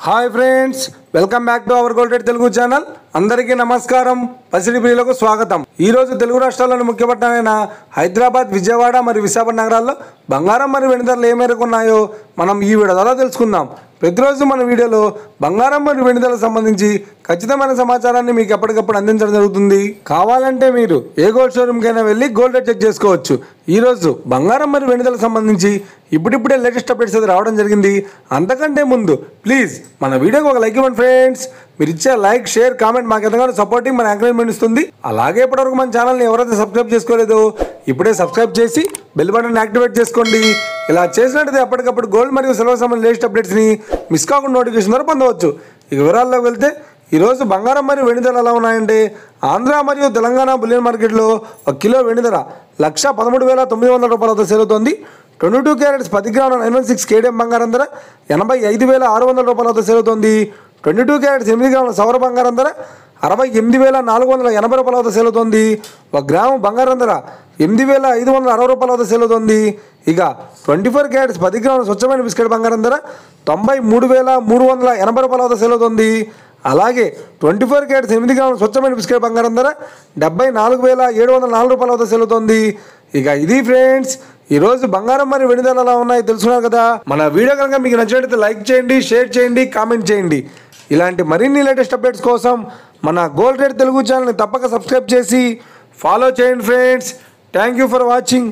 Hi friends, welcome back to our gold rate Telugu channel. అందరికీ నమస్కారం. పసిడి ప్రియులకు స్వాగతం. ఈరోజు తెలుగు రాష్ట్రాల్లోని ముఖ్య పట్టణమైన హైదరాబాద్, విజయవాడ మరియు విశాఖపట్నం నగరాల్లో బంగారం మరియు వెండి ధరలు ఏ మేరకు ఉన్నాయో మనం ఈ వీడియో ద్వారా తెలుసుకుందాం. ప్రతిరోజు మన వీడియోలో బంగారం మరియు వెండి ధరలకు సంబంధించి ఖచ్చితమైన సమాచారాన్ని మీకు ఎప్పటికప్పుడు అందించడం జరుగుతుంది. కావాలంటే మీరు ఏ గోల్డ్ షోరూమ్కైనా వెళ్ళి గోల్డ్ రేట్ చెక్ చేసుకోవచ్చు. ఈరోజు బంగారం మరియు వెండి ధరలకు సంబంధించి ఇప్పుడిప్పుడే లేటెస్ట్ అప్డేట్స్ అయితే రావడం జరిగింది. అంతకంటే ముందు ప్లీజ్ మన వీడియోకి ఒక లైక్ ఇవ్వండి ఫ్రెండ్స్. మీరు ఇచ్చే లైక్, షేర్, కామెంట్ మాకు ఎంతగానో సపోర్టింగ్, మన ఎంకరేజ్మెంట్ ఇస్తుంది. అలాగే ఇప్పటివరకు మన ఛానల్ని ఎవరైతే సబ్స్క్రైబ్ చేసుకోలేదో ఇప్పుడే సబ్స్క్రైబ్ చేసి బెల్ బటన్ యాక్టివేట్ చేసుకోండి. ఇలా చేసినట్టయితే ఎప్పటికప్పుడు గోల్డ్ మరియు సిల్వర్ సంబంధించిన లేటెస్ట్ అప్డేట్స్ని మిస్ కాకుండా నోటిఫికేషన్ ద్వారా పొందవచ్చు. ఇక వివరాల్లోకి వెళ్తే ఈరోజు బంగారం మరియు వెండి ధరలు ఎలా ఉన్నాయంటే, ఆంధ్ర మరియు తెలంగాణ బులియన్ మార్కెట్లో 1 కిలో వెండి ధర 1,13,900 రూపాయలతో సేల్ అవుతోంది. 22 క్యారెట్స్ 10 గ్రాముల 916 కేడిఎం బంగారం ధర 85,600 రూపాయలతో సేల్ అవుతోంది. 22 క్యారెట్స్ 8 గ్రాముల సౌర బంగారం ధర 68,480 రూపాయలతో సేల్ అవుతోంది. 1 గ్రాము బంగారం ధర 8,560 రూపాయలతో సేల్ అవుతోంది. ఇక 24 క్యారెట్స్ 10 గ్రాముల స్వచ్ఛమైన బిస్కెట్ బంగారం ధర 93,380 రూపాయలతో సేల్ అవుతోంది. అలాగే 24 క్యారెట్స్ 8 గ్రాముల స్వచ్ఛమైన బిస్కెట్ బంగారం ధర 74,704 రూపాయలతో సేల్ అవుతోంది. ఇక ఇది ఫ్రెండ్స్, ఈరోజు బంగారం మరియు వెండి ధరలు ఎలా ఉన్నాయో తెలుసుకున్నారు కదా. మన వీడియో కనుక మీకు నచ్చినట్లయితే లైక్ చేయండి, షేర్ చేయండి, కామెంట్ చేయండి. ఇలాంటి మరిన్ని లేటెస్ట్ అప్డేట్స్ కోసం మన గోల్డ్ రేట్ తెలుగు ఛానల్ని తప్పక సబ్స్క్రైబ్ చేసి ఫాలో చేయండి friends. Thank you for watching.